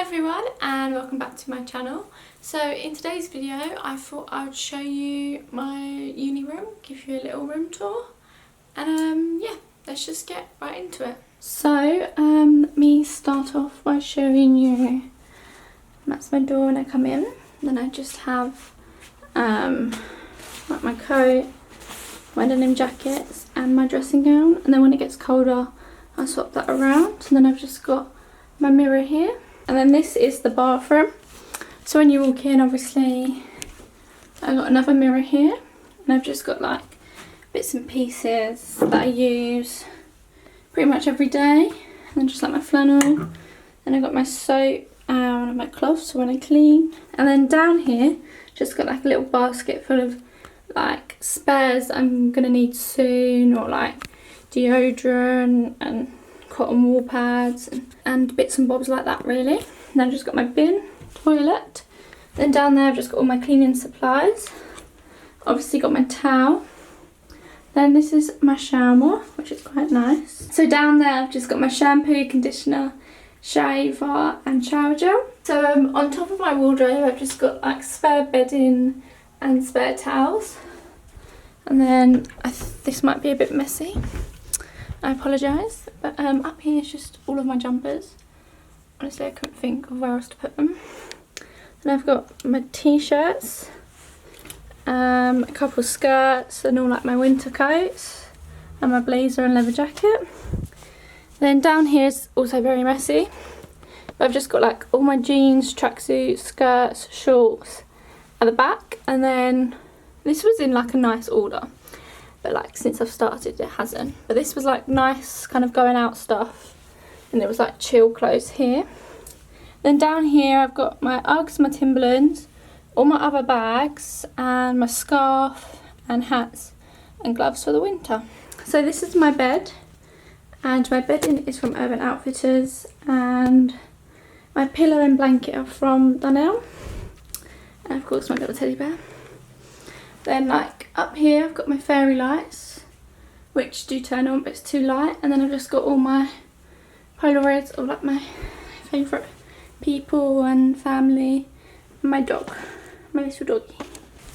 everyone and welcome back to my channel. So in today's video I thought I would show you my uni room, give you a little room tour, and yeah, let's just get right into it. So let me start off by showing you, that's my door when I come in. Then I just have like my coat, my denim jackets and my dressing gown, and then when it gets colder I swap that around. And then I've just got my mirror here, and then this is the bathroom. So when you walk in, obviously I've got another mirror here, and I've just got like bits and pieces that I use pretty much every day. And then just like my flannel, and I've got my soap and my cloths when I clean. And then down here just got like a little basket full of like spares I'm gonna need soon, or like deodorant and cotton wool pads and bits and bobs like that really. And then I've just got my bin, toilet. Then down there I've just got all my cleaning supplies. Obviously got my towel. Then this is my shower, which is quite nice. So down there I've just got my shampoo, conditioner, shaver and shower gel. So on top of my wardrobe I've just got like spare bedding and spare towels. And then this might be a bit messy, I apologise, but up here is just all of my jumpers. Honestly, I couldn't think of where else to put them. Then I've got my t-shirts, a couple skirts and all like my winter coats, and my blazer and leather jacket. Then down here is also very messy, but I've just got like all my jeans, tracksuits, skirts, shorts at the back. And then this was in like a nice order, but like since I've started it hasn't. But this was like nice kind of going out stuff, and it was like chill clothes here. Then down here I've got my Uggs, my Timberlands, all my other bags, and my scarf and hats and gloves for the winter. So this is my bed, and my bedding is from Urban Outfitters, and my pillow and blanket are from Dunelm, and of course my little teddy bear. Then like up here I've got my fairy lights, which do turn on but it's too light. And then I've just got all my Polaroids of like my favourite people and family, and my dog, my little doggy.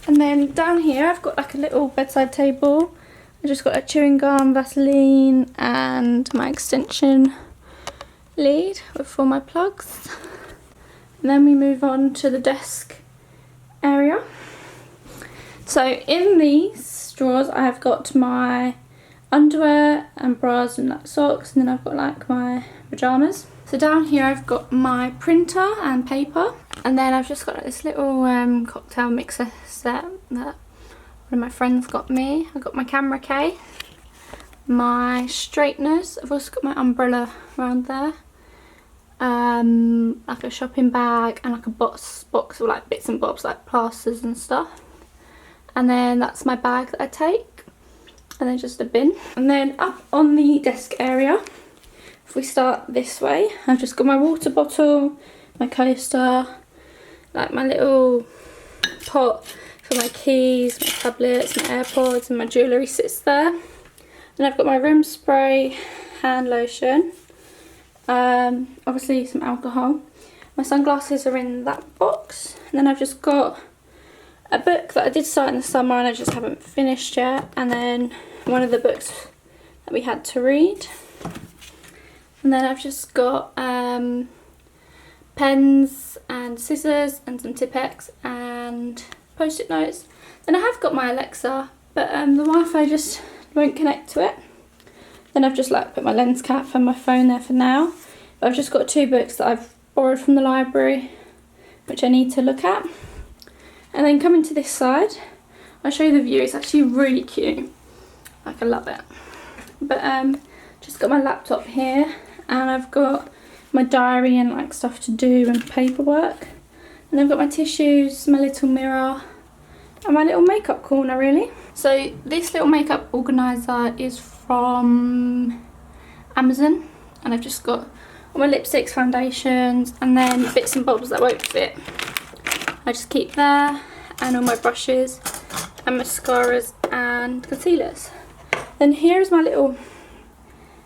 And then down here I've got like a little bedside table. I just got like chewing gum, Vaseline and my extension lead with all my plugs. And then we move on to the desk area. So in these drawers I've got my underwear and bras and like socks, and then I've got like my pyjamas. So down here I've got my printer and paper, and then I've just got like this little cocktail mixer set that one of my friends got me. I've got my camera case, my straighteners, I've also got my umbrella around there, like a shopping bag and like a box of like bits and bobs like plasters and stuff. And then that's my bag that I take, and then just a bin. And then up on the desk area, if we start this way, I've just got my water bottle, my coaster, like my little pot for my keys, my tablets, my AirPods, and my jewellery sits there. Then I've got my room spray, hand lotion, obviously some alcohol. My sunglasses are in that box. And then I've just got a book that I did start in the summer and I just haven't finished yet, and then one of the books that we had to read. And then I've just got pens and scissors and some Tipp-Ex and post-it notes. Then I have got my Alexa, but the Wi-Fi just won't connect to it. Then I've just like put my lens cap and my phone there for now. But I've just got 2 books that I've borrowed from the library which I need to look at. And then coming to this side, I'll show you the view. It's actually really cute, like I love it. But just got my laptop here, and I've got my diary and like stuff to do and paperwork. And I've got my tissues, my little mirror and my little makeup corner really. So this little makeup organiser is from Amazon, and I've just got all my lipsticks, foundations, and then bits and bobs that won't fit I just keep there, and all my brushes and mascaras and concealers. Then here's my little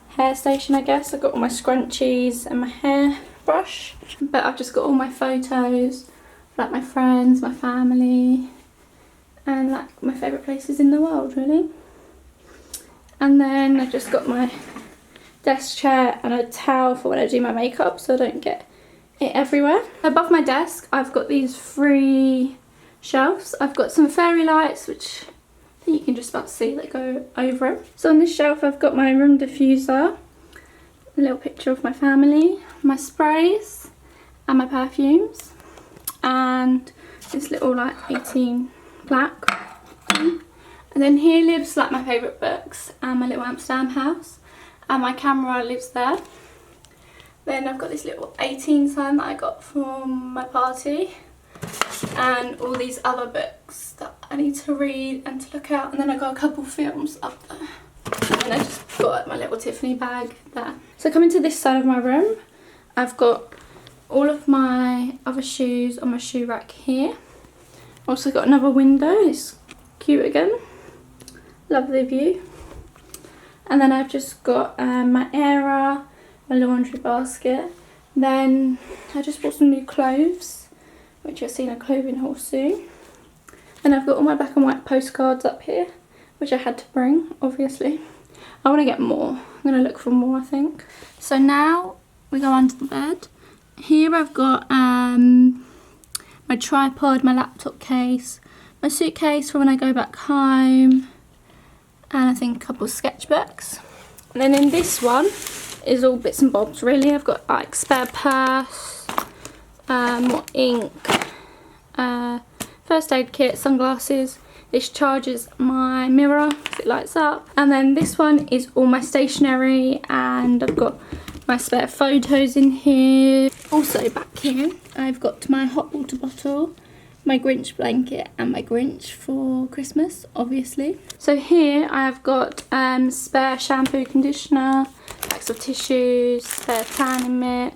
hair station, I guess. I've got all my scrunchies and my hair toothbrush. But I've just got all my photos, like my friends, my family, and like my favourite places in the world really. And then I've just got my desk chair and a towel for when I do my makeup so I don't get it everywhere. Above my desk I've got these 3 shelves. I've got some fairy lights which I think you can just about see that go over it. So on this shelf I've got my room diffuser, a little picture of my family, my sprays and my perfumes, and this little like 18 plaque thing. And then here lives like my favourite books and my little Amsterdam house, and my camera lives there. Then I've got this little 18 sign that I got from my party, and all these other books that I need to read and to look at. And then I got a couple films up there, and I just got my little Tiffany bag there. So coming to this side of my room, I've got all of my other shoes on my shoe rack here. Also got another window, it's cute again, lovely view. And then I've just got my Era, my laundry basket. Then I just bought some new clothes, which you'll see in a clothing haul soon. And I've got all my black and white postcards up here, which I had to bring, obviously. I want to get more. I'm going to look for more, I think. So now we go under the bed. Here I've got my tripod, my laptop case, my suitcase for when I go back home, and I think a couple of sketchbooks. And then in this one is all bits and bobs really. I've got like spare purse, more ink, first aid kit, sunglasses. This charges my mirror because it lights up. And then this one is all my stationery, and I've got my spare photos in here. Also back here I've got my hot water bottle, my Grinch blanket and my Grinch for Christmas, obviously. So here I've got spare shampoo, conditioner, packs of tissues, spare tanning mitt.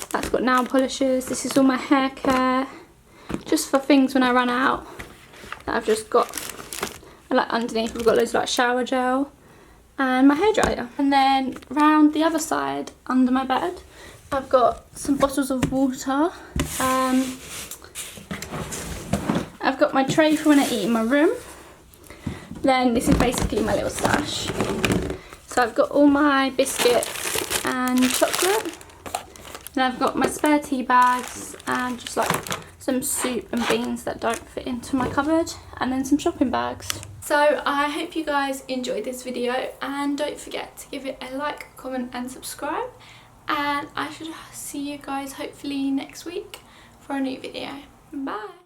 That's got nail polishes. This is all my hair care, just for things when I run out that I've just got. And like underneath I've got loads of like shower gel and my hairdryer. And then round the other side under my bed I've got some bottles of water. I've got my tray for when I eat in my room. Then this is basically my little stash. So I've got all my biscuits and chocolate. Then I've got my spare tea bags and just like some soup and beans that don't fit into my cupboard, and then some shopping bags. So I hope you guys enjoyed this video, and don't forget to give it a like, comment and subscribe. And I should see you guys hopefully next week for a new video. Bye!